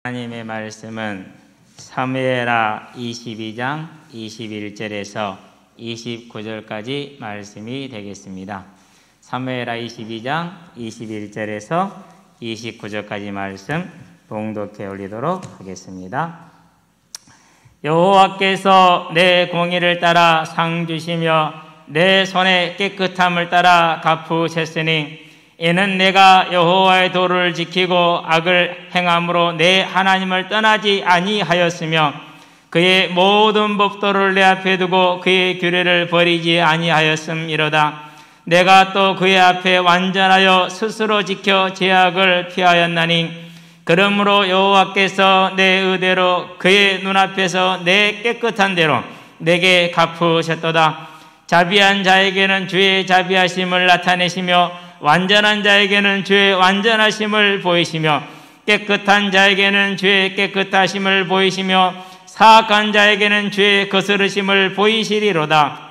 하나님의 말씀은 사무엘하 22장 21절에서 29절까지 말씀이 되겠습니다. 사무엘하 22장 21절에서 29절까지 말씀 봉독해 올리도록 하겠습니다. 여호와께서 내 공의를 따라 상 주시며 내 손의 깨끗함을 따라 갚으셨으니 이는 내가 여호와의 도를 지키고 악을 행함으로 내 하나님을 떠나지 아니하였으며 그의 모든 법도를 내 앞에 두고 그의 규례를 버리지 아니하였음이로다. 내가 또 그의 앞에 완전하여 스스로 지켜 죄악을 피하였나니 그러므로 여호와께서 내 의대로 그의 눈앞에서 내 깨끗한 대로 내게 갚으셨도다. 자비한 자에게는 주의 자비하심을 나타내시며 완전한 자에게는 주의 완전하심을 보이시며 깨끗한 자에게는 주의 깨끗하심을 보이시며 사악한 자에게는 주의 거스르심을 보이시리로다.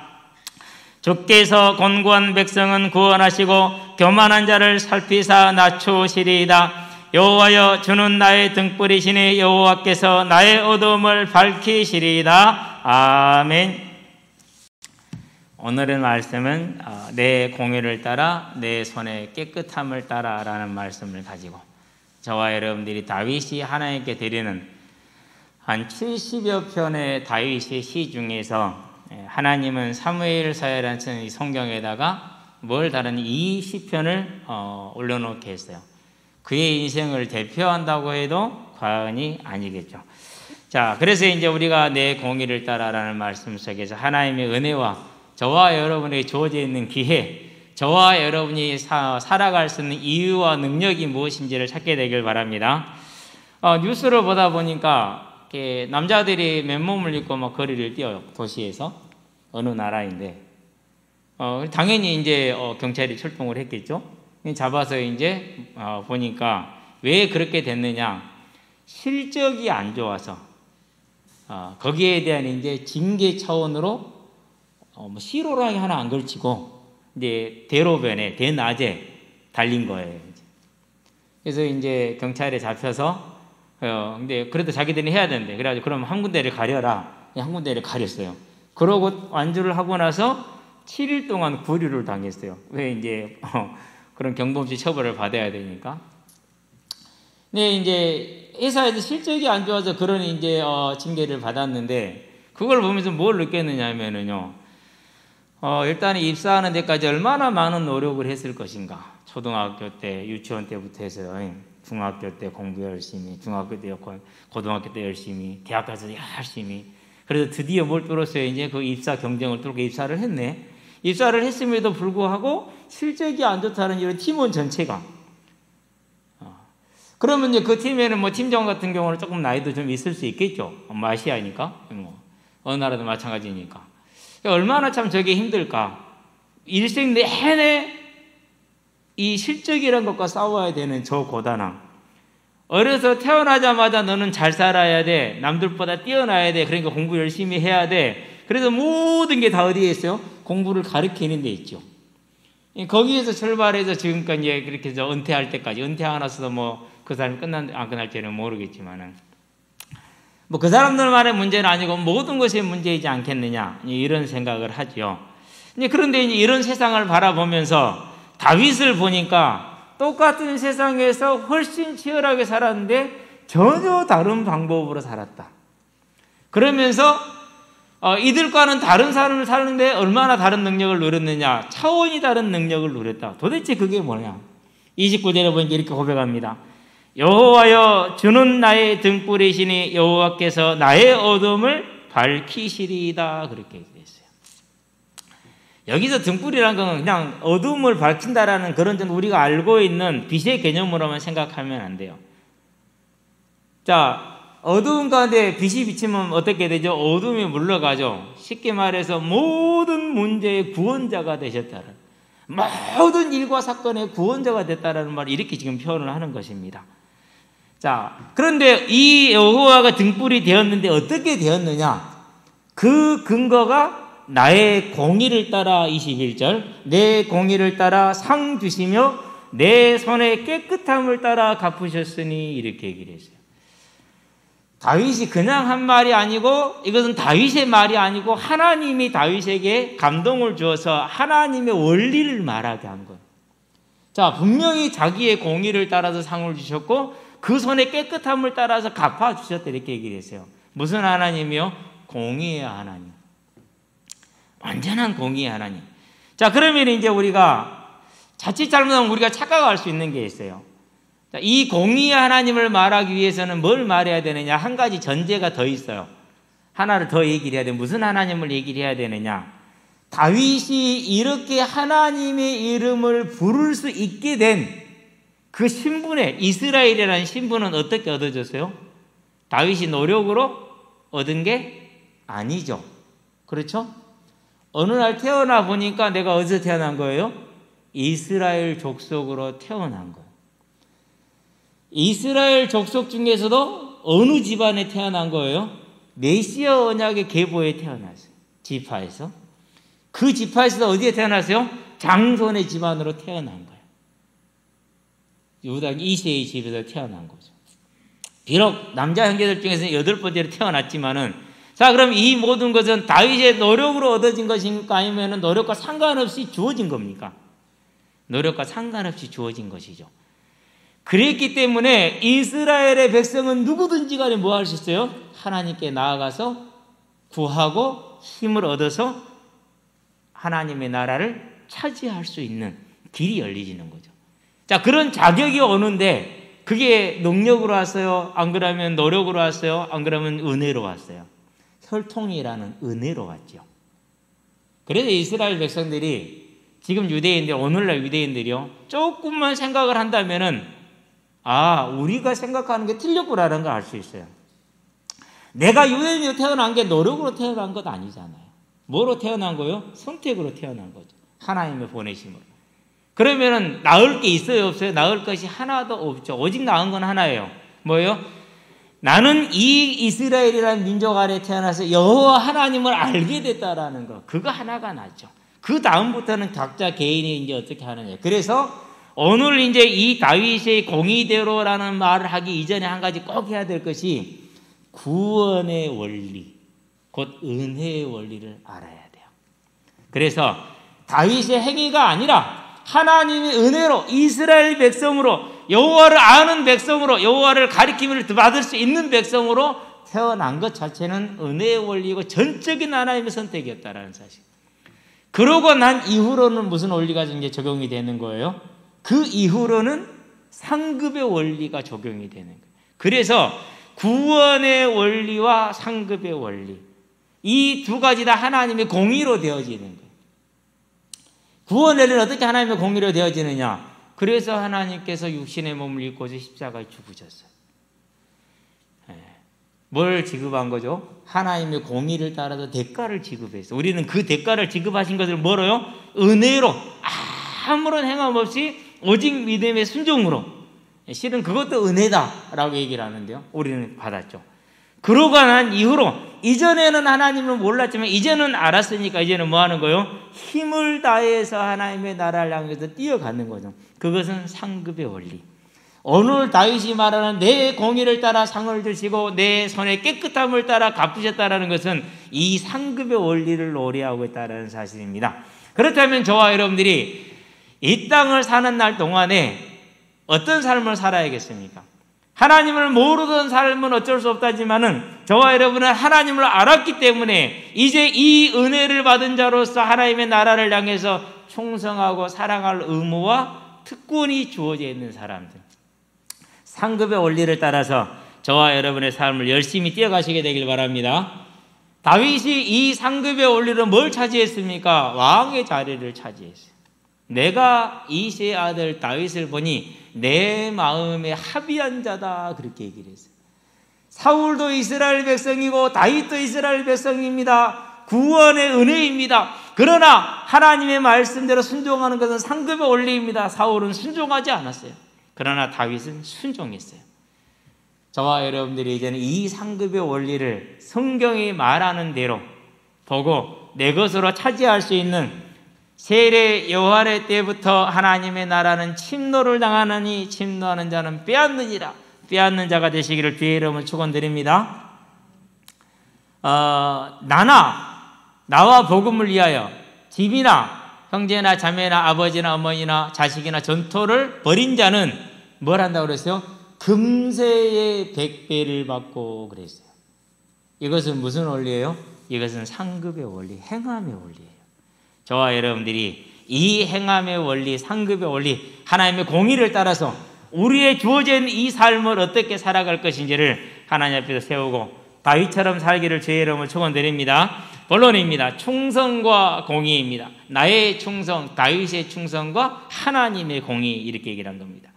주께서 곤고한 백성은 구원하시고 교만한 자를 살피사 낮추시리이다. 여호와여, 주는 나의 등불이시니 여호와께서 나의 어두움을 밝히시리이다. 아멘. 오늘의 말씀은 내 공의를 따라 내 손의 깨끗함을 따라 라는 말씀을 가지고 저와 여러분들이 다윗이 하나님께 드리는 한 70여 편의 다윗의 시 중에서 하나님은 사무엘서라는 이 성경에다가 뭘 다른 이 시편을 올려놓게 했어요. 그의 인생을 대표한다고 해도 과언이 아니겠죠. 자, 그래서 이제 우리가 내 공의를 따라라는 말씀 속에서 하나님의 은혜와 저와 여러분에게 주어져 있는 기회, 저와 여러분이 살아갈 수 있는 이유와 능력이 무엇인지를 찾게 되길 바랍니다. 뉴스를 보다 보니까 남자들이 맨몸을 입고 막 거리를 뛰어요. 도시에서 어느 나라인데 당연히 이제 경찰이 출동을 했겠죠. 잡아서 이제 보니까 왜 그렇게 됐느냐? 실적이 안 좋아서 거기에 대한 이제 징계 차원으로 시로랑이 하나 안 걸치고 이제 대로변에 대낮에 달린 거예요. 그래서 이제 경찰에 잡혀서 근데 그래도 자기들이 해야 되는데 그래가지고 그럼 한 군데를 가려라. 한 군데를 가렸어요. 그러고 완주를 하고 나서 7일 동안 구류를 당했어요. 왜 이제 그런 경범죄 처벌을 받아야 되니까. 근데 이제 회사에서 실적이 안 좋아서 그런 이제 징계를 받았는데 그걸 보면서 뭘 느꼈느냐면은요. 일단 입사하는 데까지 얼마나 많은 노력을 했을 것인가. 초등학교 때, 유치원 때부터 해서 중학교 때 공부 열심히, 중학교 때 고등학교 때 열심히, 대학 가서 열심히. 그래서 드디어 뭘 뚫었어요. 이제 그 입사 경쟁을 뚫고 입사를 했네. 입사를 했음에도 불구하고 실적이 안 좋다는 이런 팀원 전체가. 그러면 이제 그 팀에는 뭐 팀장 같은 경우는 조금 나이도 좀 있을 수 있겠죠. 아시아니까. 어느 나라도 마찬가지니까. 얼마나 참 저게 힘들까. 일생 내내 이 실적이라는 것과 싸워야 되는 저 고단함. 어려서 태어나자마자 너는 잘 살아야 돼. 남들보다 뛰어나야 돼. 그러니까 공부 열심히 해야 돼. 그래서 모든 게 다 어디에 있어요? 공부를 가르치는 데 있죠. 거기에서 출발해서 지금까지 이제 그렇게 해서 은퇴할 때까지, 은퇴하고 나서도 뭐 그 사람이 안 끝날지는 모르겠지만은 뭐 그 사람들만의 문제는 아니고 모든 것이 문제이지 않겠느냐 이런 생각을 하죠. 그런데 이제 이런 세상을 바라보면서 다윗을 보니까 똑같은 세상에서 훨씬 치열하게 살았는데 전혀 다른 방법으로 살았다. 그러면서 이들과는 다른 삶을 사는데 얼마나 다른 능력을 누렸느냐, 차원이 다른 능력을 누렸다. 도대체 그게 뭐냐? 29절에 보니까 이렇게 고백합니다. 여호와여, 주는 나의 등불이시니 여호와께서 나의 어둠을 밝히시리이다. 그렇게 얘기했어요. 여기서 등불이라는 건 그냥 어둠을 밝힌다라는 그런 우리가 알고 있는 빛의 개념으로만 생각하면 안 돼요. 자, 어두운 가운데 빛이 비치면 어떻게 되죠? 어둠이 물러가죠. 쉽게 말해서 모든 문제의 구원자가 되셨다는, 모든 일과 사건의 구원자가 됐다라는 말을 이렇게 지금 표현을 하는 것입니다. 자, 그런데 이 여호와가 등불이 되었는데 어떻게 되었느냐? 그 근거가 나의 공의를 따라 21절 내 공의를 따라 상 주시며 내 손의 깨끗함을 따라 갚으셨으니 이렇게 얘기를 했어요. 다윗이 그냥 한 말이 아니고 이것은 다윗의 말이 아니고 하나님이 다윗에게 감동을 주어서 하나님의 원리를 말하게 한 거예요. 자, 분명히 자기의 공의를 따라서 상을 주셨고 그 손의 깨끗함을 따라서 갚아주셨다 이렇게 얘기를 했어요. 무슨 하나님이요? 공의의 하나님. 완전한 공의의 하나님. 자, 그러면 이제 우리가 자칫 잘못하면 우리가 착각할 수 있는 게 있어요. 자, 이 공의의 하나님을 말하기 위해서는 뭘 말해야 되느냐? 한 가지 전제가 더 있어요. 하나를 더 얘기를 해야 돼. 무슨 하나님을 얘기를 해야 되느냐? 다윗이 이렇게 하나님의 이름을 부를 수 있게 된 그 신분에, 이스라엘이라는 신분은 어떻게 얻어졌어요? 다윗이 노력으로 얻은 게 아니죠. 그렇죠? 어느 날 태어나 보니까 내가 어디서 태어난 거예요? 이스라엘 족속으로 태어난 거예요. 이스라엘 족속 중에서도 어느 집안에 태어난 거예요? 메시아 언약의 계보에 태어났어요. 지파에서. 그 지파에서 어디에 태어났어요? 장손의 집안으로 태어난 거예요. 유다 이세의 집에서 태어난 거죠. 비록 남자 형제들 중에서는 8번째로 태어났지만은, 자, 그럼 이 모든 것은 다윗의 노력으로 얻어진 것입니까? 아니면 노력과 상관없이 주어진 겁니까? 노력과 상관없이 주어진 것이죠. 그랬기 때문에 이스라엘의 백성은 누구든지 간에 뭐 할 수 있어요? 하나님께 나아가서 구하고 힘을 얻어서 하나님의 나라를 차지할 수 있는 길이 열리지는 거죠. 자, 그런 자격이 오는데 그게 능력으로 왔어요? 안 그러면 노력으로 왔어요? 안 그러면 은혜로 왔어요? 혈통이라는 은혜로 왔죠. 그래서 이스라엘 백성들이 지금 유대인들, 오늘날 유대인들이요, 조금만 생각을 한다면은, 아, 우리가 생각하는 게 틀렸구나라는 걸 알 수 있어요. 내가 유대인으로 태어난 게 노력으로 태어난 것 아니잖아요. 뭐로 태어난 거예요? 선택으로 태어난 거죠. 하나님의 보내심으로. 그러면은 나을 게 있어요, 없어요? 나을 것이 하나도 없죠. 오직 나은 건 하나예요. 뭐예요? 나는 이 이스라엘이라는 민족 아래 태어나서 여호와 하나님을 알게 됐다라는 거. 그거 하나가 낫죠. 그 다음부터는 각자 개인이 이제 어떻게 하느냐. 그래서 오늘 이제 이 다윗의 공의대로라는 말을 하기 이전에 한 가지 꼭 해야 될 것이 구원의 원리, 곧 은혜의 원리를 알아야 돼요. 그래서 다윗의 행위가 아니라 하나님의 은혜로 이스라엘 백성으로, 여호와를 아는 백성으로, 여호와를 가리킴을 받을 수 있는 백성으로 태어난 것 자체는 은혜의 원리고 전적인 하나님의 선택이었다라는 사실. 그러고 난 이후로는 무슨 원리가 이제 적용이 되는 거예요? 그 이후로는 상급의 원리가 적용이 되는 거예요. 그래서 구원의 원리와 상급의 원리, 이 두 가지 다 하나님의 공의로 되어지는 거예요. 구원의 원리는 어떻게 하나님의 공의로 되어지느냐? 그래서 하나님께서 육신의 몸을 입고서 십자가에 죽으셨어요. 뭘 지급한 거죠? 하나님의 공의를 따라서 대가를 지급했어요. 우리는 그 대가를 지급하신 것을 뭐로요? 은혜로, 아무런 행함 없이 오직 믿음의 순종으로. 실은 그것도 은혜다라고 얘기를 하는데요. 우리는 받았죠. 그러고 난 이후로, 이전에는 하나님을 몰랐지만 이제는 알았으니까 이제는 뭐 하는 거예요? 힘을 다해서 하나님의 나라를 향해서 뛰어가는 거죠. 그것은 상급의 원리. 오늘 다윗이 말하는 내 공의를 따라 상을 주시고 내 손의 깨끗함을 따라 갚으셨다라는 것은 이 상급의 원리를 노래하고 있다는 사실입니다. 그렇다면 저와 여러분들이 이 땅을 사는 날 동안에 어떤 삶을 살아야겠습니까? 하나님을 모르던 삶은 어쩔 수 없다지만은 저와 여러분은 하나님을 알았기 때문에 이제 이 은혜를 받은 자로서 하나님의 나라를 향해서 충성하고 사랑할 의무와 특권이 주어져 있는 사람들, 상급의 원리를 따라서 저와 여러분의 삶을 열심히 뛰어가시게 되길 바랍니다. 다윗이 이 상급의 원리로 뭘 차지했습니까? 왕의 자리를 차지했어요. 내가 이새의 아들 다윗을 보니 내 마음에 합의한 자다, 그렇게 얘기를 했어요. 사울도 이스라엘 백성이고 다윗도 이스라엘 백성입니다. 구원의 은혜입니다. 그러나 하나님의 말씀대로 순종하는 것은 상급의 원리입니다. 사울은 순종하지 않았어요. 그러나 다윗은 순종했어요. 저와 여러분들이 이제는 이 상급의 원리를 성경이 말하는 대로 보고 내 것으로 차지할 수 있는, 세례 요한의 때부터 하나님의 나라는 침노를 당하느니 침노하는 자는 빼앗느니라, 빼앗는 자가 되시기를 주의 이름으로 축원드립니다. 나와 복음을 위하여 집이나 형제나 자매나 아버지나 어머니나 자식이나 전토를 벌인 자는 뭘 한다고 그랬어요? 금세의 100배를 받고 그랬어요. 이것은 무슨 원리예요? 이것은 상급의 원리, 행함의 원리예요. 저와 여러분들이 이 행함의 원리, 상급의 원리, 하나님의 공의를 따라서 우리의 주어진 이 삶을 어떻게 살아갈 것인지를 하나님 앞에서 세우고 다윗처럼 살기를 주의 이름으로 축원드립니다. 본론입니다. 충성과 공의입니다. 나의 충성, 다윗의 충성과 하나님의 공의, 이렇게 얘기를 한 겁니다.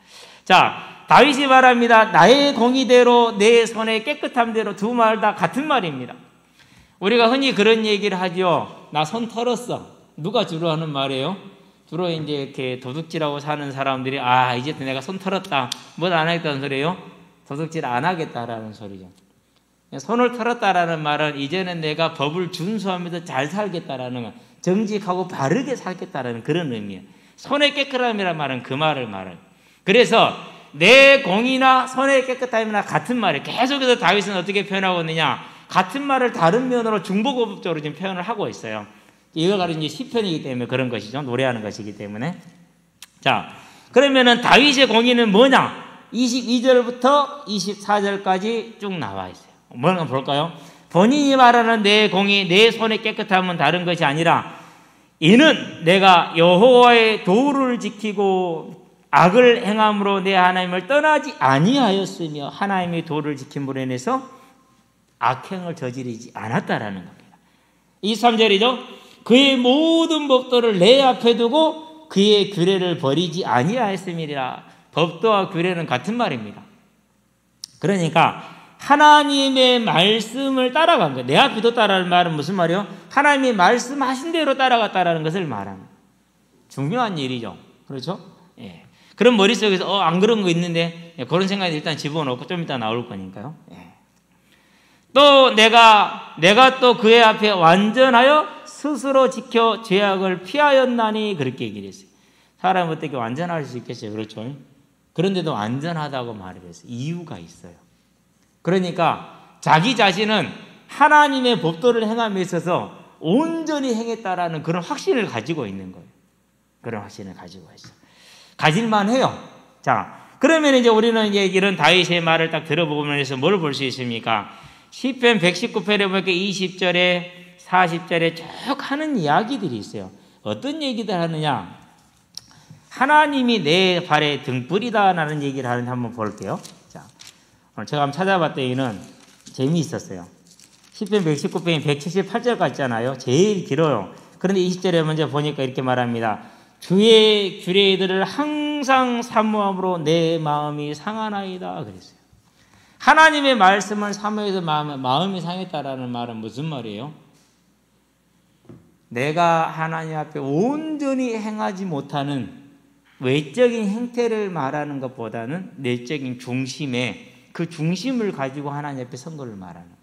자, 다윗이 말합니다. 나의 공의대로 내 손의 깨끗함대로, 두 말 다 같은 말입니다. 우리가 흔히 그런 얘기를 하죠. 나 손 털었어. 누가 주로 하는 말이에요? 주로 이제 이렇게 도둑질하고 사는 사람들이 이제 내가 손 털었다. 뭘 안 하겠다는 소리예요? 도둑질 안 하겠다라는 소리죠. 손을 털었다라는 말은 이제는 내가 법을 준수하면서 잘 살겠다라는 거, 정직하고 바르게 살겠다라는 그런 의미예요. 손의 깨끗함이라는 말은 그 말을 말해요. 그래서 내 공의나 손의 깨끗함이나 같은 말이에요. 계속해서 다윗은 어떻게 표현하고 있느냐? 같은 말을 다른 면으로 중보고법적으로 지금 표현을 하고 있어요. 이걸 가지고 이제 시편이기 때문에 그런 것이죠. 노래하는 것이기 때문에. 자, 그러면은 다윗의 공의는 뭐냐? 22절부터 24절까지 쭉 나와 있어요. 뭔가 볼까요? 본인이 말하는 내 공의, 내 손의 깨끗함은 다른 것이 아니라 이는 내가 여호와의 도를 지키고 악을 행함으로 내 하나님을 떠나지 아니하였으며 하나님의 도를 지킴으로 인해서 악행을 저지르지 않았다라는 겁니다. 23절이죠. 그의 모든 법도를 내 앞에 두고 그의 규례를 버리지 아니하였음이라. 법도와 규례는 같은 말입니다. 그러니까 하나님의 말씀을 따라간 거예요. 내 앞에 뒀다라는 말은 무슨 말이에요? 하나님이 말씀하신 대로 따라갔다라는 것을 말합니다. 중요한 일이죠. 그렇죠? 예. 그럼 머릿속에서 안 그런 거 있는데 그런 생각이 일단 집어넣고 좀 이따 나올 거니까요. 예. 또 내가 또 그의 앞에 완전하여 스스로 지켜 죄악을 피하였나니, 그렇게 얘기를 했어요. 사람은 어떻게 완전할 수 있겠어요? 그렇죠? 그런데도 완전하다고 말을 했어요. 이유가 있어요. 그러니까 자기 자신은 하나님의 법도를 행함에 있어서 온전히 행했다라는 그런 확신을 가지고 있는 거예요. 그런 확신을 가지고 있어요. 가질만 해요. 자, 그러면 이제 우리는 이제 이런 다윗의 말을 딱 들어보면서 뭘 볼 수 있습니까? 시편 119편에 보니까 20절에 40절에 쭉 하는 이야기들이 있어요. 어떤 얘기들 하느냐? 하나님이 내 발의 등불이다라는 얘기를 하는지 한번 볼게요. 자, 오늘 제가 한번 찾아봤더니는 재미있었어요. 시편 119편이 178절 같잖아요. 제일 길어요. 그런데 20절에 먼저 보니까 이렇게 말합니다. 주의 규례들을 항상 사모함으로 내 마음이 상하나이다 그랬어요. 하나님의 말씀을 사모해서 마음이 상했다라는 말은 무슨 말이에요? 내가 하나님 앞에 온전히 행하지 못하는 외적인 행태를 말하는 것보다는 내적인 중심에, 그 중심을 가지고 하나님 앞에 선 거를 말하는 거예요.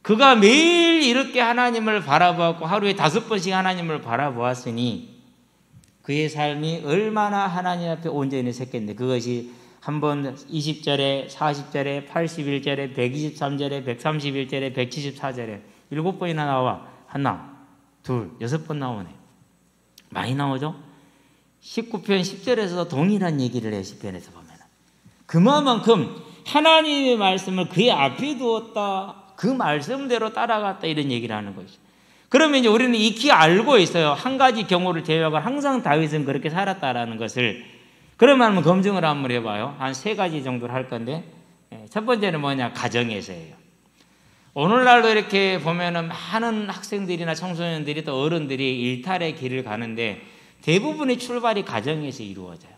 그가 매일 이렇게 하나님을 바라보았고 하루에 5번씩 하나님을 바라보았으니 그의 삶이 얼마나 하나님 앞에 온전히 섰겠는데, 그것이 한번 20절에 40절에 81절에 123절에 131절에 174절에 7번이나 나와. 하나, 둘, 6번 나오네. 많이 나오죠? 19편 10절에서 동일한 얘기를 해요. 시편에서 보면 그만큼 하나님의 말씀을 그의 앞에 두었다, 그 말씀대로 따라갔다, 이런 얘기를 하는 것이죠. 그러면 이제 우리는 익히 알고 있어요. 한 가지 경우를 제외하고 항상 다윗은 그렇게 살았다라는 것을. 그러면 한번 검증을 한번 해봐요. 한 3가지 정도를 할 건데, 첫 번째는 뭐냐? 가정에서예요. 오늘날도 이렇게 보면은 많은 학생들이나 청소년들이 또 어른들이 일탈의 길을 가는데 대부분의 출발이 가정에서 이루어져요.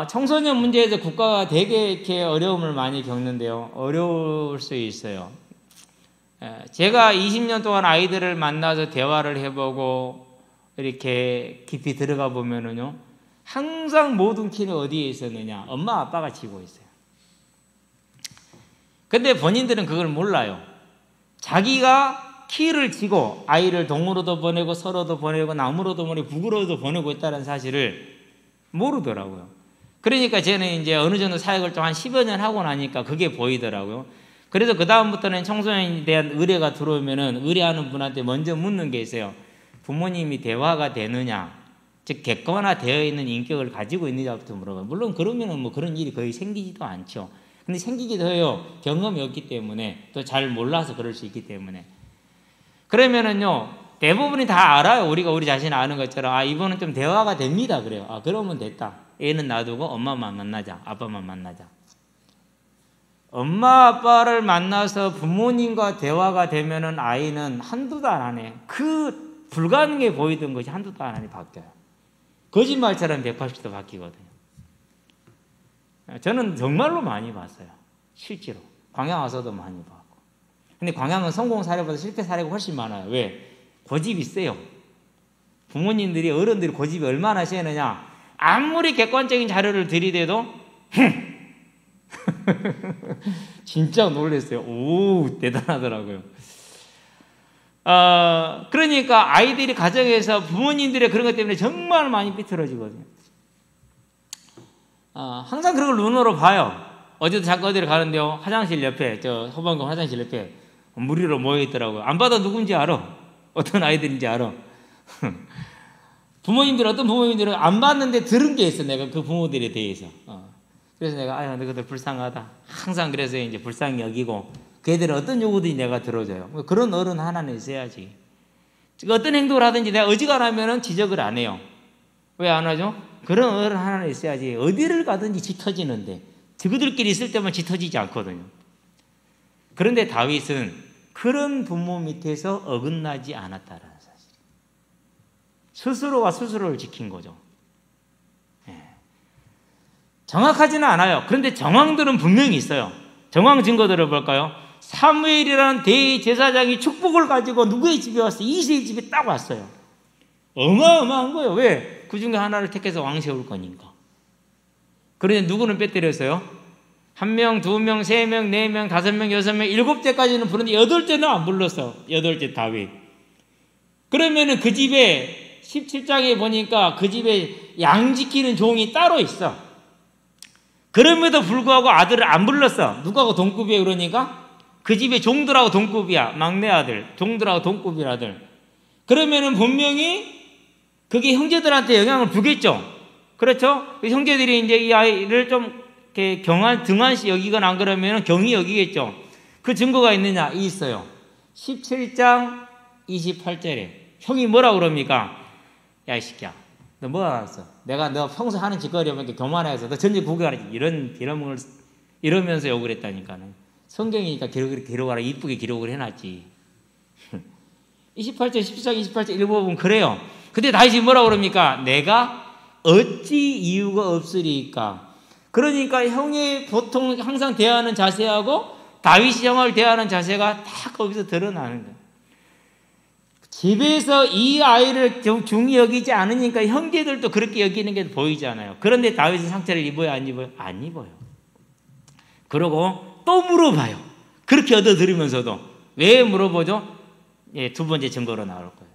청소년 문제에서 국가가 되게 이렇게 어려움을 많이 겪는데요. 어려울 수 있어요. 제가 20년 동안 아이들을 만나서 대화를 해보고 이렇게 깊이 들어가 보면은요, 항상 모든 키는 어디에 있었느냐? 엄마 아빠가 쥐고 있어요. 근데 본인들은 그걸 몰라요. 자기가 키를 쥐고 아이를 동으로도 보내고 서로도 보내고 나무로도 보내고 북으로도 보내고 있다는 사실을 모르더라고요. 그러니까 저는 이제 어느 정도 사역을 좀 한 10여 년 하고 나니까 그게 보이더라고요. 그래서 그 다음부터는 청소년에 대한 의뢰가 들어오면은 의뢰하는 분한테 먼저 묻는 게 있어요. 부모님이 대화가 되느냐, 즉 객관화되어 있는 인격을 가지고 있느냐부터 물어봐요. 물론 그러면은 뭐 그런 일이 거의 생기지도 않죠. 근데 생기기도 해요. 경험이 없기 때문에, 또 잘 몰라서 그럴 수 있기 때문에. 그러면은요, 대부분이 다 알아요. 우리가 우리 자신을 아는 것처럼. 아, 이번은 좀 대화가 됩니다. 그래요. 아, 그러면 됐다. 애는 놔두고 엄마만 만나자. 아빠만 만나자. 엄마 아빠를 만나서 부모님과 대화가 되면은 아이는 한두 달 안에 그 불가능해 보이던 것이 한두 달 안에 바뀌어요. 거짓말처럼 180도 바뀌거든요. 저는 정말로 많이 봤어요. 실제로. 광양 와서도 많이 봤고. 근데 광양은 성공 사례보다 실패 사례가 훨씬 많아요. 왜? 고집이 세요. 부모님들이, 어른들이 고집이 얼마나 세느냐. 아무리 객관적인 자료를 들이대도 진짜 놀랐어요. 오, 대단하더라고요. 그러니까 아이들이 가정에서 부모님들의 그런 것 때문에 정말 많이 삐뚤어지거든요. 항상 그런 걸 눈으로 봐요. 어제도 잠깐 어디를 가는데요. 화장실 옆에, 저 소방관 화장실 옆에 무리로 모여 있더라고요. 안 봐도 누군지 알아. 어떤 아이들인지 알아. 부모님들, 어떤 부모님들은 안 봤는데 들은 게 있어. 내가 그 부모들에 대해서. 그래서 내가, 아유, 너희들 불쌍하다. 항상 그래서 이제 불쌍히 여기고, 걔들은 어떤 요구든지 내가 들어줘요. 그런 어른 하나는 있어야지. 어떤 행동을 하든지 내가 어지간하면은 지적을 안 해요. 왜 안 하죠? 그런 어른 하나는 있어야지. 어디를 가든지 짙어지는데, 저들끼리 있을 때만 짙어지지 않거든요. 그런데 다윗은 그런 부모 밑에서 어긋나지 않았다라는 사실. 스스로가 스스로를 지킨 거죠. 정확하지는 않아요. 그런데 정황들은 분명히 있어요. 정황 증거들을 볼까요? 사무엘이라는 대제사장이 축복을 가지고 누구의 집에 왔어요? 이새의 집에 딱 왔어요. 어마어마한 거예요. 왜? 그 중에 하나를 택해서 왕 세울 거니까. 그런데 누구는 빼뜨렸어요? 1명, 2명, 3명, 4명, 5명, 6명, 7대까지는 부르는데 8대는 안 불렀어. 8대 다윗. 그러면은 그 집에 17장에 보니까 그 집에 양 지키는 종이 따로 있어. 그럼에도 불구하고 아들을 안 불렀어. 누구하고 동급이에요? 그러니까 그 집에 종들하고 동급이야. 막내 아들, 종들하고 동급인 아들. 그러면은 분명히 그게 형제들한테 영향을 주겠죠. 그렇죠? 형제들이 이제 이 아이를 좀 이렇게 등한시 여기거나 안 그러면 경히 여기겠죠. 그 증거가 있느냐? 있어요. 17장 28절에 형이 뭐라 그럽니까? 야, 이 새끼야. 너 뭐 알았어? 내가 너 평소 하는 짓거리 보니까 교만해서 너 전쟁 구경하지. 이러면서 욕을 했다니까는. 성경이니까 기록하라. 이쁘게 기록을 해놨지. 28절, 17장 28절 일부분 그래요. 근데 다시 뭐라 그럽니까? 내가 어찌 이유가 없으리까? 그러니까 형이 보통 항상 대하는 자세하고 다윗이 형을 대하는 자세가 다 거기서 드러나는 거예요. 집에서 이 아이를 중히 여기지 않으니까 형제들도 그렇게 여기는 게 보이잖아요. 그런데 다윗은 상처를 입어요? 안 입어요? 안 입어요. 그러고 또 물어봐요. 그렇게 얻어들으면서도. 왜 물어보죠? 예, 두 번째 증거로 나올 거예요.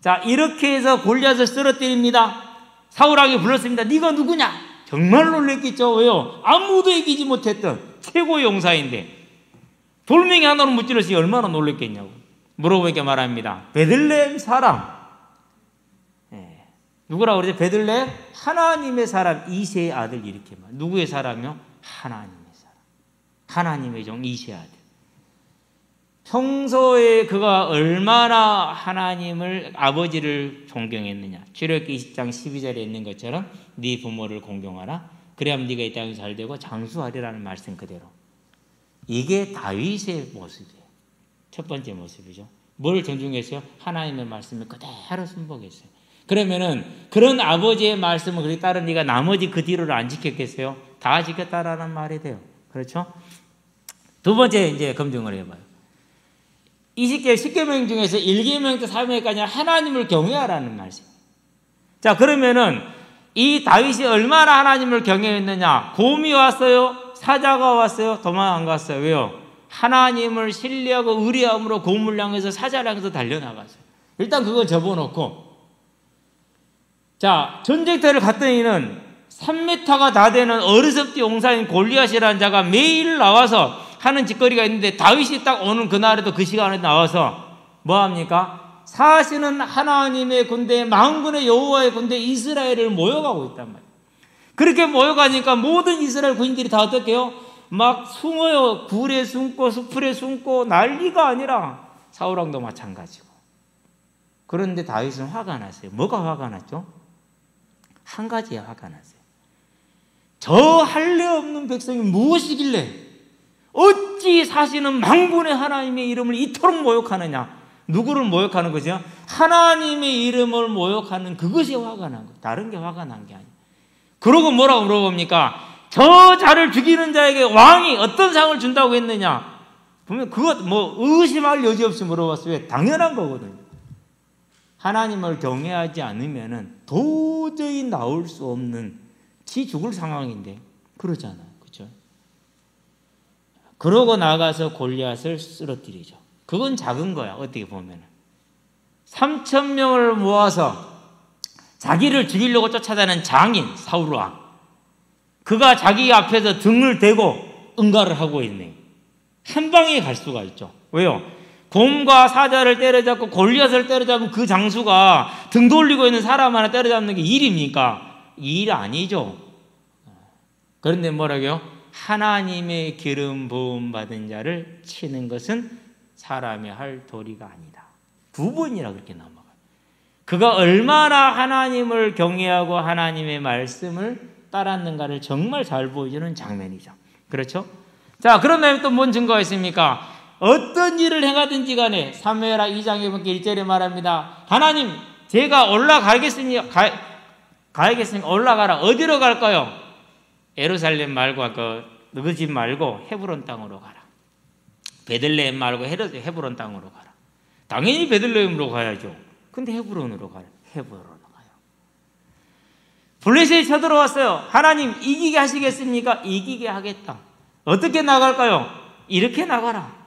자, 이렇게 해서 골리앗을 쓰러뜨립니다. 사울에게 불렀습니다. 네가 누구냐? 정말 놀랬겠죠. 왜요? 아무도 이기지 못했던 최고의 용사인데 돌멩이 하나로 무찔렀으니 얼마나 놀랬겠냐고. 물어보니까 말합니다. 베들레헴 사람. 예. 누구라고 그러죠? 베들레헴? 하나님의 사람 이새의 아들 이렇게 말. 누구의 사람이요? 하나님의 사람. 하나님의 종 이새의 아들. 평소에 그가 얼마나 하나님을 아버지를 존경했느냐. 출애굽기 20장 12절에 있는 것처럼 네 부모를 공경하라. 그래야만 네가 이 땅이 잘 되고 장수하리라는 말씀 그대로. 이게 다윗의 모습이에요. 첫 번째 모습이죠. 뭘 존중했어요? 하나님의 말씀을 그대로 순복했어요. 그러면은 그런 아버지의 말씀을 그렇게 따른 네가 나머지 그 뒤로를 안 지켰겠어요? 다 지켰다라는 말이 돼요. 그렇죠? 두 번째 이제 검증을 해봐요. 10계명 중에서 1계명부터 3계명까지 하나님을 경외하라는 말씀. 자, 그러면은 이 다윗이 얼마나 하나님을 경외했느냐? 곰이 왔어요? 사자가 왔어요? 도망 안 갔어요. 왜요? 하나님을 신뢰하고 의리함으로 곰을 향해서 사자를 향해서 달려나갔어요. 일단 그건 접어놓고, 자, 전쟁터를 갔더니는 3m가 다 되는 어리석지 용사인 골리앗이라는 자가 매일 나와서 하는 짓거리가 있는데, 다윗이 딱 오는 그날에도 그 시간에 나와서 뭐합니까? 사실은 하나님의 군대, 만군의 여호와의 군대 이스라엘을 모여가고 있단 말이에요. 그렇게 모여가니까 모든 이스라엘 군인들이 다 어떻게 해요? 막 숨어요. 굴에 숨고 수풀에 숨고 난리가 아니라, 사울왕도 마찬가지고. 그런데 다윗은 화가 났어요. 뭐가 화가 났죠? 한 가지에 화가 났어요. 저 할례 없는 백성이 무엇이길래 어찌 사시는 만군의 하나님의 이름을 이토록 모욕하느냐? 누구를 모욕하는 거죠? 하나님의 이름을 모욕하는 그것이 화가 난 거예요. 다른 게 화가 난 게 아니에요. 그러고 뭐라고 물어봅니까? 저 자를 죽이는 자에게 왕이 어떤 상을 준다고 했느냐? 보면 그것 뭐 의심할 여지 없이 물어봤어요. 당연한 거거든요. 하나님을 경외하지 않으면은 도저히 나올 수 없는 지 죽을 상황인데 그러잖아요. 그렇죠? 그러고 나가서 골리앗을 쓰러뜨리죠. 그건 작은 거야. 어떻게 보면은 3,000명을 모아서 자기를 죽이려고 쫓아다니는 장인 사울왕, 그가 자기 앞에서 등을 대고 응가를 하고 있네. 한 방에 갈 수가 있죠. 왜요? 곰과 사자를 때려잡고 골리앗을 때려잡은 그 장수가 등 돌리고 있는 사람 하나 때려잡는 게 일입니까? 일 아니죠. 그런데 뭐라고요? 하나님의 기름 부음 받은 자를 치는 것은 사람이 할 도리가 아니다. 2번이라 그렇게 넘어가요. 그가 얼마나 하나님을 경외하고 하나님의 말씀을 따랐는가를 정말 잘 보여주는 장면이죠. 그렇죠? 자, 그러면 또 뭔 증거가 있습니까? 어떤 일을 행하든지 간에 사무엘하 2장에 보니까 1절에 말합니다. 하나님, 제가 올라가겠으니 올라가라. 어디로 갈까요? 예루살렘 말고 그 집 말고 헤브론 땅으로 가라. 베들레헴 말고 헤브론 땅으로 가라. 당연히 베들레헴으로 가야죠. 근데 헤브론으로 가요. 헤브론으로 가요. 블레셋이 쳐들어왔어요. 하나님 이기게 하시겠습니까? 이기게 하겠다. 어떻게 나갈까요? 이렇게 나가라.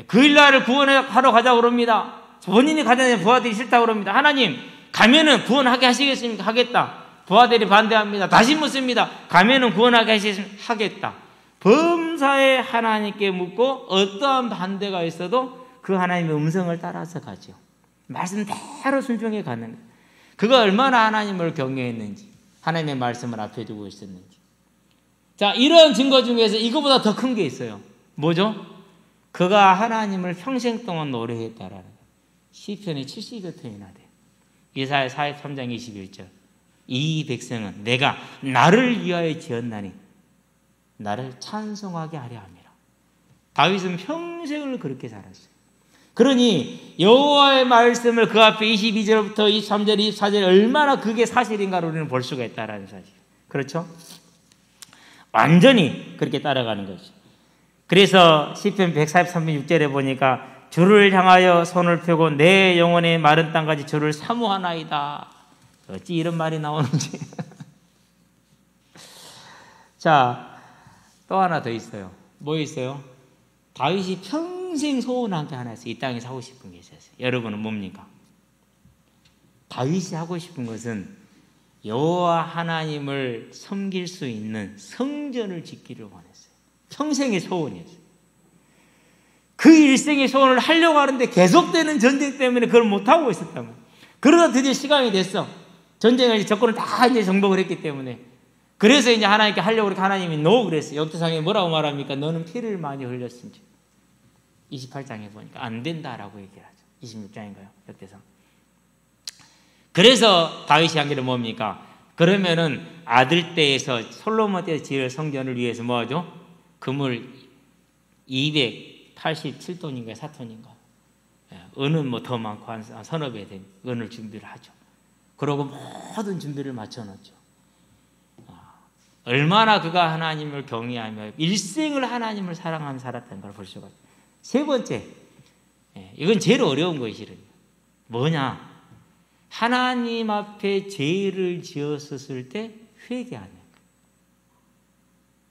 그 일날을 구원하러 가자고 그럽니다. 본인이 가자니 부하들이 싫다고 그럽니다. 하나님 가면은 구원하게 하시겠습니까? 하겠다. 부하들이 반대합니다. 다시 묻습니다. 가면은 구원하게 하시겠습니까? 하겠다. 범사에 하나님께 묻고 어떠한 반대가 있어도 그 하나님의 음성을 따라서 가죠. 말씀대로 순종해 가는 거예요. 그가 얼마나 하나님을 경외했는지, 하나님의 말씀을 앞에 두고 있었는지. 자, 이런 증거 중에서 이거보다 더 큰 게 있어요. 뭐죠? 그가 하나님을 평생 동안 노래했다라는 거예요. 시편이 70여 편이나 돼요. 이사야 43장 21절. 이 백성은 내가 나를 위하여 지었나니 나를 찬송하게 하려 함이라. 다윗은 평생을 그렇게 살았어요. 그러니 여호와의 말씀을 그 앞에 22절부터 23절, 24절 얼마나 그게 사실인가를 우리는 볼 수가 있다는 사실. 그렇죠? 완전히 그렇게 따라가는 거죠. 그래서 시편 143편 6절에 보니까 주를 향하여 손을 펴고 내 영혼의 마른 땅까지 주를 사모하나이다. 어찌 이런 말이 나오는지. 자, 또 하나 더 있어요. 뭐 있어요? 다윗이 평생 소원한 게 하나 있어요. 이 땅에 사고 싶은 게 있었어요. 여러분은 뭡니까? 다윗이 하고 싶은 것은 여호와 하나님을 섬길 수 있는 성전을 짓기를 원했어요. 평생의 소원이었어요. 그 일생의 소원을 하려고 하는데 계속되는 전쟁 때문에 그걸 못하고 있었단 말이에요. 그러다 드디어 시간이 됐어. 전쟁을 적군을 다 이제 정복을 했기 때문에. 그래서 이제 하나님께 하려고 그렇게 하나님이 노 그랬어요. 역대상에 뭐라고 말합니까? 너는 피를 많이 흘렸으니. 28장에 보니까 안 된다라고 얘기를 하죠. 26장인가요? 역대상. 그래서 다윗이 한 길은 뭡니까? 그러면은 아들 때에서 솔로몬 때 지을 성전을 위해서 뭐하죠? 금을 287톤인가 4톤인가 은은 뭐 더 많고 한 서너 배 된 은을 준비를 하죠. 그러고 모든 준비를 마쳐놓죠. 얼마나 그가 하나님을 경외하며 일생을 하나님을 사랑하며 살았다는 걸 볼 수가 있어요. 세 번째, 이건 제일 어려운 것이 실은 뭐냐? 하나님 앞에 죄를 지었을 때 회개하는 거예요.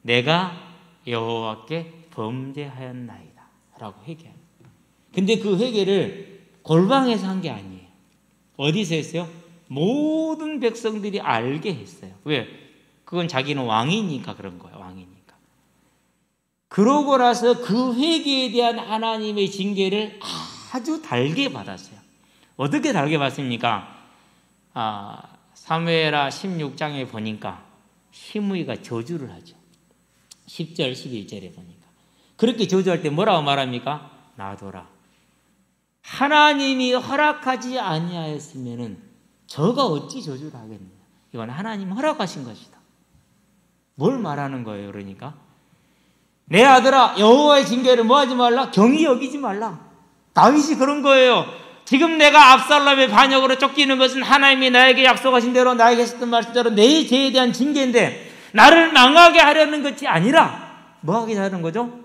내가 여호와께 범죄하였나이다 라고 회개해요. 근데 그 회개를 골방에서 한 게 아니에요. 어디서 했어요? 모든 백성들이 알게 했어요. 왜? 그건 자기는 왕이니까 그런 거예요. 왕이니까. 그러고 나서 그 회개에 대한 하나님의 징계를 아주 달게 받았어요. 어떻게 달게 받습니까? 사무엘하 16장에 보니까 시므이가 저주를 하죠. 10절 11절에 보니까 그렇게 저주할 때 뭐라고 말합니까? 놔둬라. 하나님이 허락하지 아니하였으면은 저가 어찌 저주를 하겠느냐. 이건 하나님 허락하신 것이다. 뭘 말하는 거예요? 그러니까 내 아들아 여호와의 징계를 뭐하지 말라? 경히 여기지 말라. 다윗이 그런 거예요. 지금 내가 압살롬의 반역으로 쫓기는 것은 하나님이 나에게 약속하신 대로 나에게 하셨던 말씀대로 내 죄에 대한 징계인데 나를 망하게 하려는 것이 아니라 뭐하게 하는 거죠?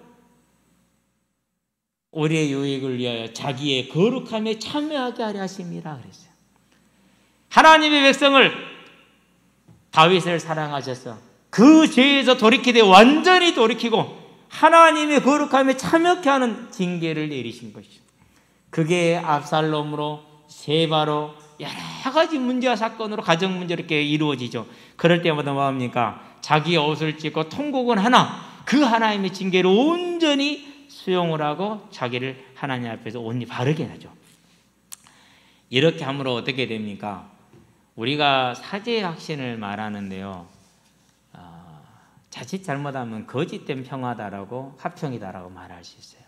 올해 유익을 위하여 자기의 거룩함에 참여하게 하려 하심이라 그랬어요. 하나님의 백성을 다윗을 사랑하셔서 그 죄에서 돌이키되 완전히 돌이키고 하나님의 거룩함에 참여케 하는 징계를 내리신 것이죠. 그게 압살롬으로 세바로 여러 가지 문제와 사건으로 가정 문제 이렇게 이루어지죠. 그럴 때마다 뭐합니까? 자기의 옷을 찢고 통곡은 하나 그 하나님의 징계를 온전히 수용을 하고 자기를 하나님 앞에서 온전히 바르게 하죠. 이렇게 함으로 어떻게 됩니까? 우리가 사죄의 확신을 말하는데요. 자칫 잘못하면 거짓된 평화다라고 화평이다라고 말할 수 있어요.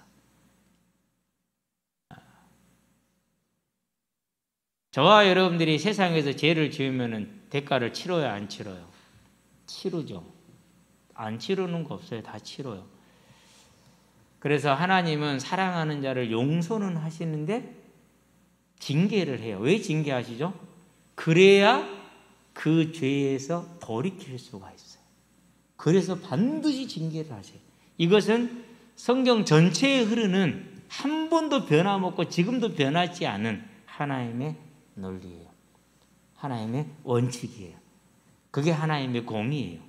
저와 여러분들이 세상에서 죄를 지으면 대가를 치러요, 안 치러요? 치르죠. 안 치르는 거 없어요. 다 치러요. 그래서 하나님은 사랑하는 자를 용서는 하시는데 징계를 해요. 왜 징계하시죠? 그래야 그 죄에서 돌이킬 수가 있어요. 그래서 반드시 징계를 하세요. 이것은 성경 전체에 흐르는 한 번도 변함없고 지금도 변하지 않은 하나님의 논리예요. 하나님의 원칙이에요. 그게 하나님의 공의예요.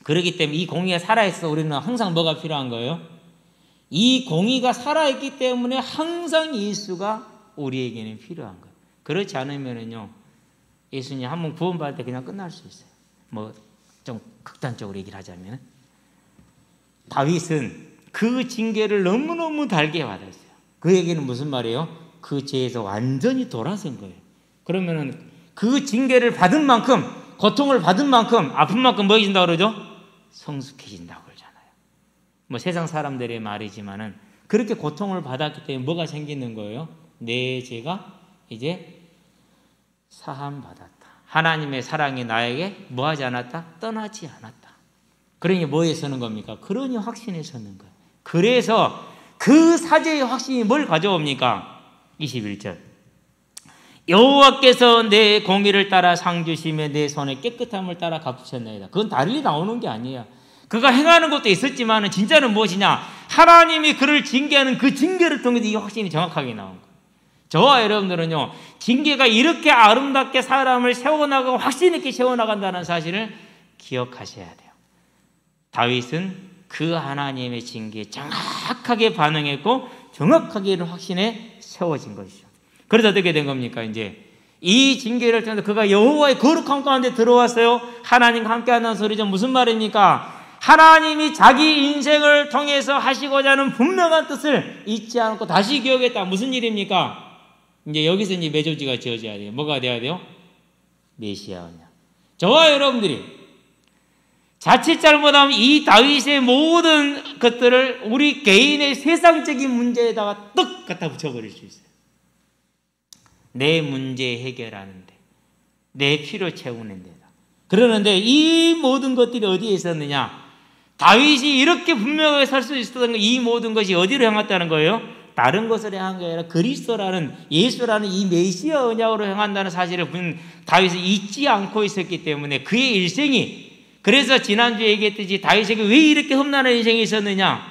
그렇기 때문에 이 공의가 살아있어 우리는 항상 뭐가 필요한 거예요? 이 공의가 살아있기 때문에 항상 예수가 우리에게는 필요한 거예요. 그렇지 않으면은요, 예수님 한 번 구원받을 때 그냥 끝날 수 있어요. 뭐 좀 극단적으로 얘기를 하자면 다윗은 그 징계를 너무너무 달게 받았어요. 그 얘기는 무슨 말이에요? 그 죄에서 완전히 돌아선 거예요. 그러면은 그 징계를 받은 만큼, 고통을 받은 만큼, 아픈 만큼 뭐 해진다고 그러죠? 성숙해진다고 그러잖아요. 뭐 세상 사람들의 말이지만은 그렇게 고통을 받았기 때문에 뭐가 생기는 거예요? 내 죄가 이제 사함 받았다. 하나님의 사랑이 나에게 뭐하지 않았다? 떠나지 않았다. 그러니 뭐에 서는 겁니까? 그러니 확신에 서는 거예요. 그래서 그 사죄의 확신이 뭘 가져옵니까? 21절. 여호와께서 내 공의를 따라 상 주시며 내 손의 깨끗함을 따라 갚으셨나이다. 그건 달리 나오는 게 아니에요. 그가 행하는 것도 있었지만 진짜는 무엇이냐? 하나님이 그를 징계하는 그 징계를 통해서 이 확신이 정확하게 나온 거예요. 저와 여러분들은요, 징계가 이렇게 아름답게 사람을 세워나가고 확신 있게 세워나간다는 사실을 기억하셔야 돼요. 다윗은 그 하나님의 징계에 정확하게 반응했고 정확하게 확신에 세워진 것이죠. 그래서 어떻게 된 겁니까? 이제 이 징계를 통해서 그가 여호와의 거룩함 가운데 들어왔어요. 하나님과 함께 한다는 소리죠. 무슨 말입니까? 하나님이 자기 인생을 통해서 하시고자 하는 분명한 뜻을 잊지 않고 다시 기억했다. 무슨 일입니까? 이제 여기서 이제 매조지가 지어져야 돼요. 뭐가 돼야 돼요? 메시아 언약. 저와 여러분들이 자칫 잘못하면 이 다윗의 모든 것들을 우리 개인의 세상적인 문제에다가 떡 갖다 붙여버릴 수 있어요. 내 문제 해결하는데, 내 필요 채우는 데다. 그러는데 이 모든 것들이 어디에 있었느냐? 다윗이 이렇게 분명하게 살 수 있었던 이 모든 것이 어디로 향했다는 거예요? 다른 것을 향한 게 아니라 그리스도라는, 예수라는 이 메시아 언약으로 향한다는 사실을 다윗이 잊지 않고 있었기 때문에 그의 일생이, 그래서 지난주에 얘기했듯이 다윗에게 왜 이렇게 험난한 인생이 있었느냐?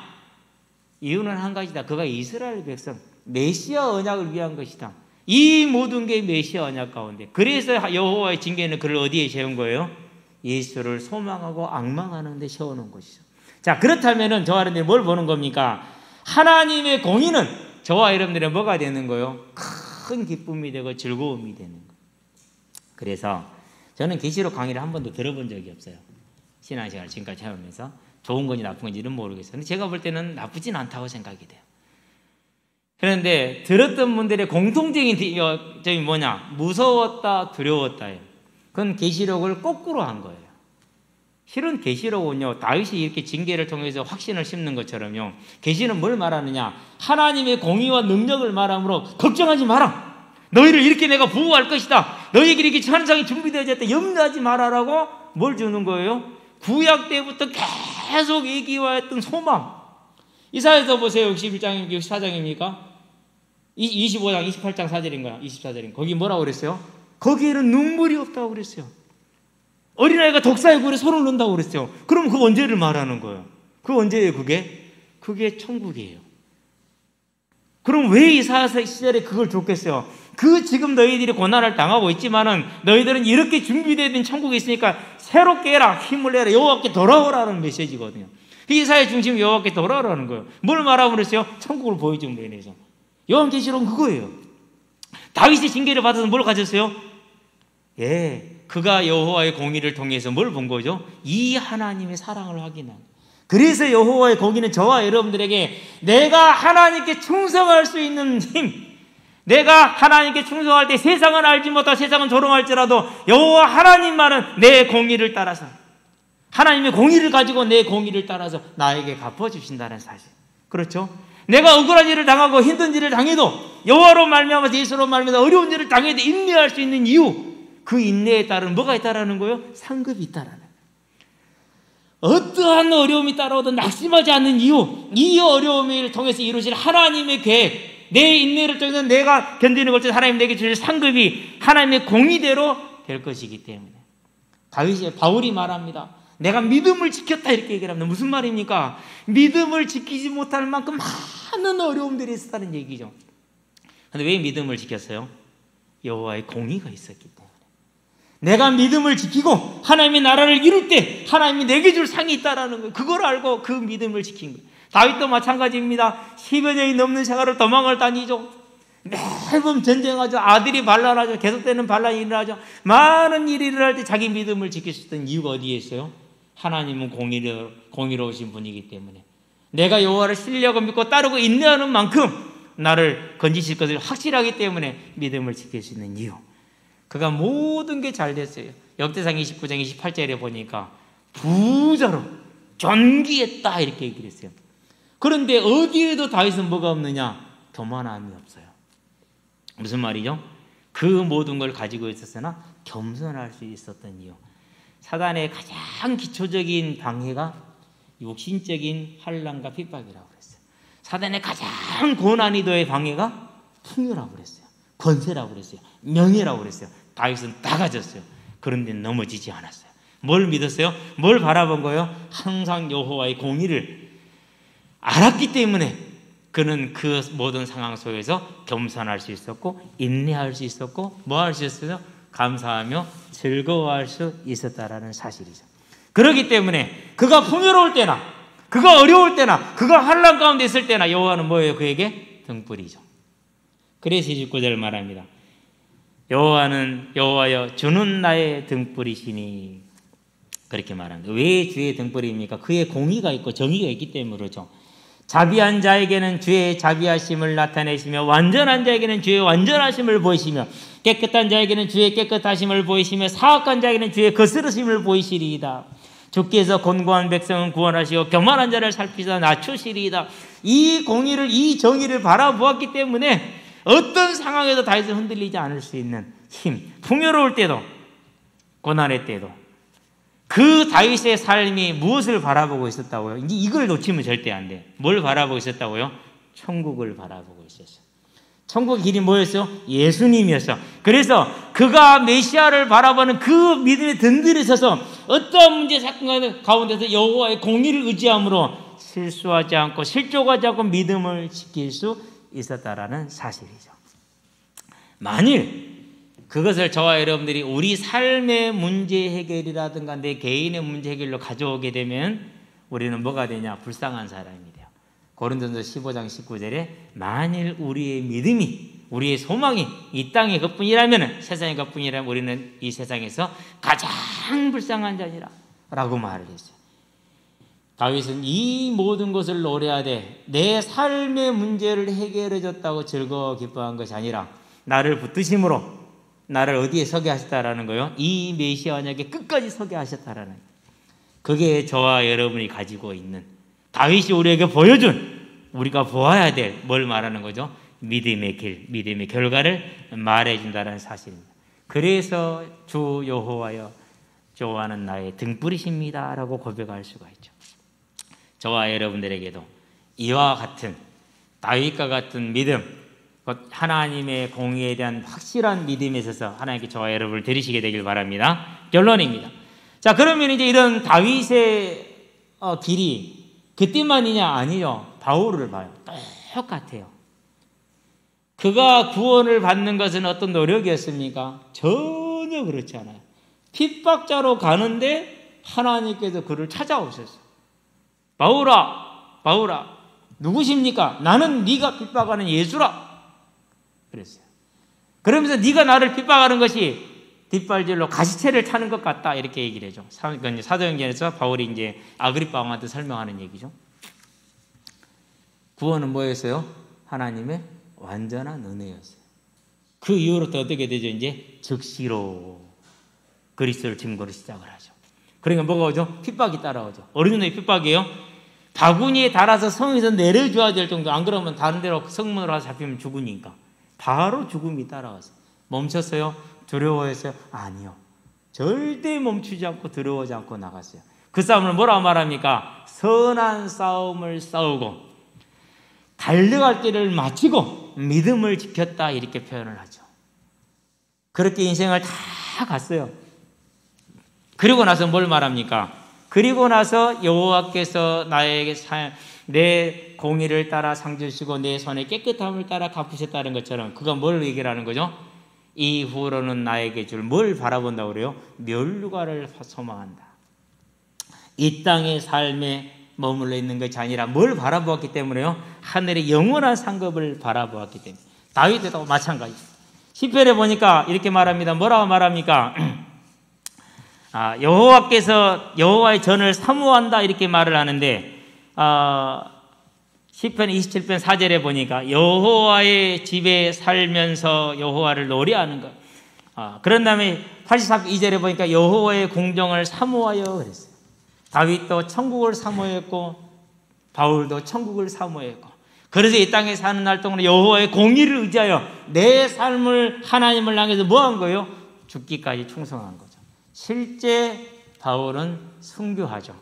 이유는 한 가지다. 그가 이스라엘 백성, 메시아 언약을 위한 것이다. 이 모든 게 메시아 언약 가운데. 그래서 여호와의 징계는 그를 어디에 세운 거예요? 예수를 소망하고 앙망하는 데 세워놓은 것이죠. 자, 그렇다면은 저와 여러분들이 뭘 보는 겁니까? 하나님의 공의는 저와 여러분들은 뭐가 되는 거예요? 큰 기쁨이 되고 즐거움이 되는 거예요. 그래서 저는 계시록 강의를 한 번도 들어본 적이 없어요. 신앙생활을 지금까지 해오면서 좋은 건지 나쁜 건지는 모르겠어요. 근데 제가 볼 때는 나쁘진 않다고 생각이 돼요. 그런데 들었던 분들의 공통적인 점이 뭐냐? 무서웠다, 두려웠다예요. 그건 계시록을 거꾸로 한 거예요. 실은 계시록은요, 다윗이 이렇게 징계를 통해서 확신을 심는 것처럼요, 계시는 뭘 말하느냐? 하나님의 공의와 능력을 말하므로 걱정하지 마라. 너희를 이렇게 내가 보호할 것이다. 너희에게 이렇게 천상이 준비되어져 있다. 염려하지 말아라고 뭘 주는 거예요? 구약 때부터 계속 얘기해왔던 소망. 이사야서 보세요. 61장, 64장입니까? 25장, 28장 4절인가요? 24절인가? 거기 뭐라고 그랬어요? 거기에는 눈물이 없다고 그랬어요. 어린아이가 독사에 굴에 손을 넣는다고 그랬어요. 그럼 그 언제를 말하는 거예요? 그 언제예요, 그게? 그게 천국이에요. 그럼 왜 이사야 시절에 그걸 줬겠어요? 그 지금 너희들이 고난을 당하고 있지만은 너희들은 이렇게 준비되어 천국이 있으니까 새롭게 해라, 힘을 내라, 여호와께 돌아오라는 메시지거든요. 이사야 중심 여호와께 돌아오라는 거예요. 뭘 말하고 그랬어요? 천국을 보여준 거에 대해서. 요한계시록은 그거예요. 다윗이 징계를 받아서 뭘 가졌어요? 예, 그가 여호와의 공의를 통해서 뭘 본 거죠? 이 하나님의 사랑을 확인한. 그래서 여호와의 공의는 저와 여러분들에게 내가 하나님께 충성할 수 있는 힘, 내가 하나님께 충성할 때 세상은 알지 못하고 세상은 조롱할지라도 여호와 하나님만은 내 공의를 따라서, 하나님의 공의를 가지고 내 공의를 따라서 나에게 갚아주신다는 사실. 그렇죠? 내가 억울한 일을 당하고 힘든 일을 당해도 여호와로 말미암아서 예수로 말미암아서 어려운 일을 당해도 인내할 수 있는 이유, 그 인내에 따른 뭐가 있다라는 거예요? 상급이 있다라는 거예요. 어떠한 어려움이 따라오든 낙심하지 않는 이유, 이 어려움을 통해서 이루어질 하나님의 계획, 내 인내를 통해서 내가 견디는 것을 하나님 내게 주실 상급이 하나님의 공의대로 될 것이기 때문에. 바울이 말합니다. 내가 믿음을 지켰다 이렇게 얘기를 합니다. 무슨 말입니까? 믿음을 지키지 못할 만큼 많은 어려움들이 있었다는 얘기죠. 그런데 왜 믿음을 지켰어요? 여호와의 공의가 있었기 때문에. 내가 믿음을 지키고 하나님의 나라를 이룰 때 하나님이 내게 줄 상이 있다는 거예요. 그걸 알고 그 믿음을 지킨 거예요. 다윗도 마찬가지입니다. 10여 년이 넘는 생활을 도망을 다니죠. 매번 전쟁하죠. 아들이 반란하죠. 계속되는 반란이 일어나죠. 많은 일이 일어날 때 자기 믿음을 지킬 수 있던 이유가 어디에 있어요? 하나님은 공의로우신 분이기 때문에. 내가 여호와를 신뢰하고 믿고 따르고 인내하는 만큼 나를 건지실 것을 확실하기 때문에 믿음을 지킬 수 있는 이유. 그가 모든 게 잘 됐어요. 역대상 29장 28절에 보니까 부자로 존귀했다 이렇게 얘기를 했어요. 그런데 어디에도 다윗은 뭐가 없느냐? 교만함이 없어요. 무슨 말이죠? 그 모든 걸 가지고 있었으나 겸손할 수 있었던 이유. 사단의 가장 기초적인 방해가 육신적인 환난과 핍박이라고 그랬어요. 사단의 가장 고난이도의 방해가 풍요라고 그랬어요. 권세라고 그랬어요. 명예라고 그랬어요. 다윗은 다 가졌어요. 그런데 넘어지지 않았어요. 뭘 믿었어요? 뭘 바라본 거예요? 항상 여호와의 공의를 알았기 때문에 그는 그 모든 상황 속에서 겸손할 수 있었고 인내할 수 있었고 뭐 할 수 있었어요? 감사하며 즐거워할 수 있었다라는 사실이죠. 그렇기 때문에 그가 풍요로울 때나 그가 어려울 때나 그가 환난 가운데 있을 때나 여호와는 뭐예요? 그에게 등불이죠. 그래서 29절 말합니다. 여호와는 여호와여 주는 나의 등불이시니 그렇게 말합니다. 왜 주의 등불입니까? 그의 공의가 있고 정의가 있기 때문에 그렇죠. 자비한 자에게는 주의 자비하심을 나타내시며 완전한 자에게는 주의 완전하심을 보이시며 깨끗한 자에게는 주의 깨끗하심을 보이시며 사악한 자에게는 주의 거스르심을 보이시리이다. 주께서 곤고한 백성은 구원하시고 교만한 자를 살피사 낮추시리이다. 이 공의를 이 정의를 바라보았기 때문에 어떤 상황에도 다윗은 흔들리지 않을 수 있는 힘, 풍요로울 때도 고난의 때도 그 다윗의 삶이 무엇을 바라보고 있었다고요? 이걸 놓치면 절대 안 돼. 뭘 바라보고 있었다고요? 천국을 바라보고 있었어요. 천국의 길이 뭐였어요? 예수님이었어. 그래서 그가 메시아를 바라보는 그 믿음의 든든에 서서 어떠한 문제 사건 가운데서 여호와의 공의를 의지함으로 실수하지 않고 실족하지 않고 믿음을 지킬 수 있었다라는 사실이죠. 만일 그것을 저와 여러분들이 우리 삶의 문제 해결이라든가 내 개인의 문제 해결로 가져오게 되면 우리는 뭐가 되냐? 불쌍한 사람이 돼요. 고린도전서 15장 19절에 만일 우리의 믿음이 우리의 소망이 이 땅의 것뿐이라면 세상의 것뿐이라면 우리는 이 세상에서 가장 불쌍한 자니라. 라고 말을 했어요. 다윗은 이 모든 것을 노래하되 내 삶의 문제를 해결해 줬다고 즐거워 기뻐한 것이 아니라 나를 붙드심으로 나를 어디에 서게 하셨다라는 거요. 이 메시아 언약에 끝까지 서게 하셨다라는 거예요. 그게 저와 여러분이 가지고 있는, 다윗이 우리에게 보여준, 우리가 보아야 될 뭘 말하는 거죠? 믿음의 길, 믿음의 결과를 말해준다는 사실입니다. 그래서 주 여호와여 여호와는 나의 등불이십니다 라고 고백할 수가 있죠. 저와 여러분들에게도 이와 같은 다윗과 같은 믿음, 곧 하나님의 공의에 대한 확실한 믿음에 있어서 하나님께 저와 여러분을 들으시게 되길 바랍니다. 결론입니다. 자, 그러면 이제 이런 다윗의 길이 그때만이냐? 아니요. 바울을 봐요. 똑같아요. 그가 구원을 받는 것은 어떤 노력이었습니까? 전혀 그렇지 않아요. 핍박자로 가는데 하나님께서 그를 찾아오셨어요. 바울아, 바울아, 누구십니까? 나는 네가 핍박하는 예수라. 그랬어요. 그러면서 네가 나를 핍박하는 것이 뒷발질로 가시채를 타는 것 같다, 이렇게 얘기를 해줘. 사도행전에서 바울이 이제 아그리파 왕한테 설명하는 얘기죠. 구원은 뭐였어요? 하나님의 완전한 은혜였어요. 그 이후로부터 어떻게 되죠? 이제 즉시로 그리스도를 증거로 시작을 하죠. 그러니까 뭐가 오죠? 핍박이 따라오죠. 어느 정도의 핍박이에요? 바구니에 달아서 성에서 내려줘야 될 정도, 안 그러면 다른 데로 성문으로 가서 잡히면 죽으니까 바로 죽음이 따라왔어요. 멈췄어요? 두려워했어요? 아니요. 절대 멈추지 않고 두려워하지 않고 나갔어요. 그 싸움을 뭐라고 말합니까? 선한 싸움을 싸우고 달려갈 길을 마치고 믿음을 지켰다, 이렇게 표현을 하죠. 그렇게 인생을 다 갔어요. 그리고 나서 뭘 말합니까? 그리고 나서 여호와께서 나에게 내 공의를 따라 상 주시고 내 손의 깨끗함을 따라 갚으셨다는 것처럼, 그가 뭘 얘기를 하는 거죠? 이후로는 나에게 줄 뭘 바라본다고 그래요? 면류관을 소망한다. 이 땅의 삶에 머물러 있는 것이 아니라 뭘 바라보았기 때문에요? 하늘의 영원한 상급을 바라보았기 때문에. 다윗도 마찬가지. 시편에 보니까 이렇게 말합니다. 뭐라고 말합니까? 여호와께서 여호와의 전을 사모한다, 이렇게 말을 하는데, 시편 27편 4절에 보니까 여호와의 집에 살면서 여호와를 노래하는 것. 그런 다음에 83편 2절에 보니까 여호와의 공정을 사모하여 그랬어요. 다윗도 천국을 사모했고 바울도 천국을 사모했고, 그래서 이 땅에 사는 날 동안 여호와의 공의를 의지하여 내 삶을 하나님을 향해서 뭐 한 거예요? 죽기까지 충성한 거죠. 실제 바울은 순교하죠.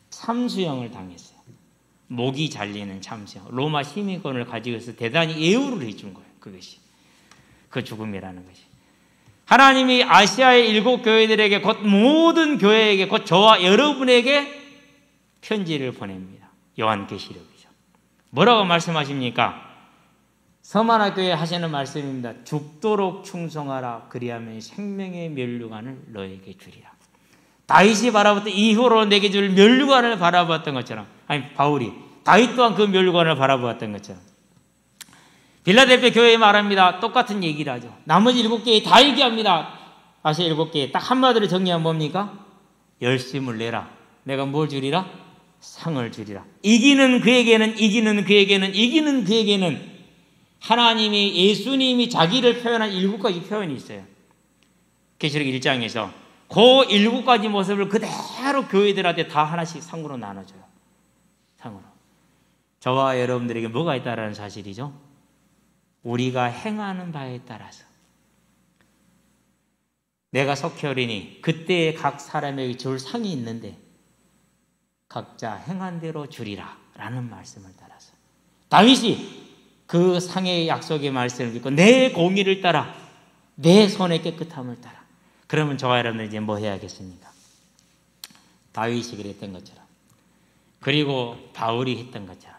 참수형을 당했어요. 목이 잘리는 참수형. 로마 시민권을 가지고 있어서 대단히 예우를 해준 거예요. 그것이 그 죽음이라는 것이. 하나님이 아시아의 7 교회들에게, 곧 모든 교회에게, 곧 저와 여러분에게 편지를 보냅니다. 요한계시록이죠. 뭐라고 말씀하십니까? 서만화 교회 하시는 말씀입니다. 죽도록 충성하라. 그리하면 생명의 면류관을 너에게 주리라. 다윗이 바라봤던, 이후로 내게 줄 면류관을 바라봤던 것처럼, 아니 바울이 다윗 또한 그 면류관을 바라보았던 것처럼, 빌라델피아 교회에 말합니다. 똑같은 얘기를 하죠. 나머지 7개에 다 얘기합니다. 아시아 7개에 딱 한마디로 정리하면 뭡니까? 열심을 내라. 내가 뭘 주리라? 상을 주리라. 이기는 그에게는, 이기는 그에게는, 이기는 그에게는, 하나님이, 예수님이 자기를 표현한 7가지 표현이 있어요. 계시록 1장에서 그 7가지 모습을 그대로 교회들한테 다 하나씩 상으로 나눠줘요. 상으로. 저와 여러분들에게 뭐가 있다라는 사실이죠? 우리가 행하는 바에 따라서 내가 속히 오리니 그때에 각 사람에게 줄 상이 있는데 각자 행한 대로 주리라 라는 말씀을 따라서, 다윗이 그 상의 약속의 말씀을 믿고 내 공의를 따라 내 손의 깨끗함을 따라, 그러면 저와 여러분들 이제 뭐 해야겠습니까? 다윗이 그랬던 것처럼, 그리고 바울이 했던 것처럼,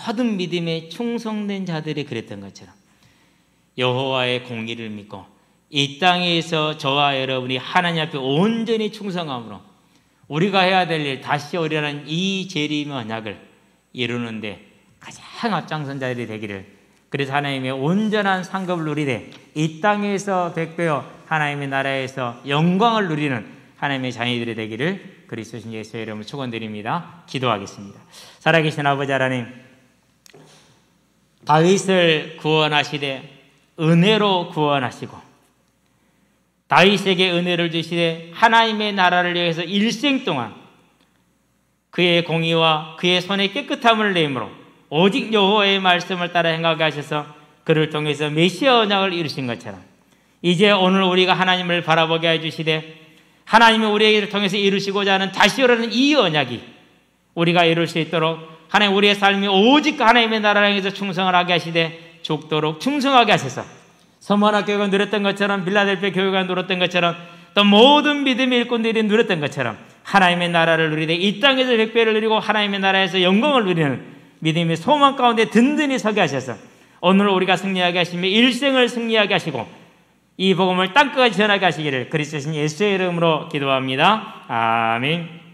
모든 믿음에 충성된 자들이 그랬던 것처럼 여호와의 공의를 믿고 이 땅에서 저와 여러분이 하나님 앞에 온전히 충성함으로 우리가 해야 될 일, 다시 오리라는 이 재림의 언약을 이루는데 가장 앞장선 자들이 되기를, 그래서 하나님의 온전한 상급을 누리되 이 땅에서 100배요 하나님의 나라에서 영광을 누리는 하나님의 자녀들이 되기를 그리스도 신 예수의 이름으로 축원드립니다. 기도하겠습니다. 살아계신 아버지 하나님, 다윗을 구원하시되 은혜로 구원하시고 다윗에게 은혜를 주시되 하나님의 나라를 위해서 일생 동안 그의 공의와 그의 손의 깨끗함을 내므로 오직 여호와의 말씀을 따라 행하게 하셔서 그를 통해서 메시아 언약을 이루신 것처럼 이제 오늘 우리가 하나님을 바라보게 해주시되 하나님이 우리에게 통해서 이루시고자 하는 다시 오라는 이 언약이 우리가 이룰 수 있도록 하나님 우리의 삶이 오직 하나님의 나라를 향해서 충성을 하게 하시되 죽도록 충성하게 하셔서 서머나 교회가 누렸던 것처럼 빌라델피아 교회가 누렸던 것처럼 또 모든 믿음의 일꾼들이 누렸던 것처럼 하나님의 나라를 누리되 이 땅에서 백배를 누리고 하나님의 나라에서 영광을 누리는 믿음의 소망 가운데 든든히 서게 하셔서 오늘 우리가 승리하게 하시며 일생을 승리하게 하시고 이 복음을 땅끝까지 전하게 하시기를 그리스도 신 예수의 이름으로 기도합니다. 아멘.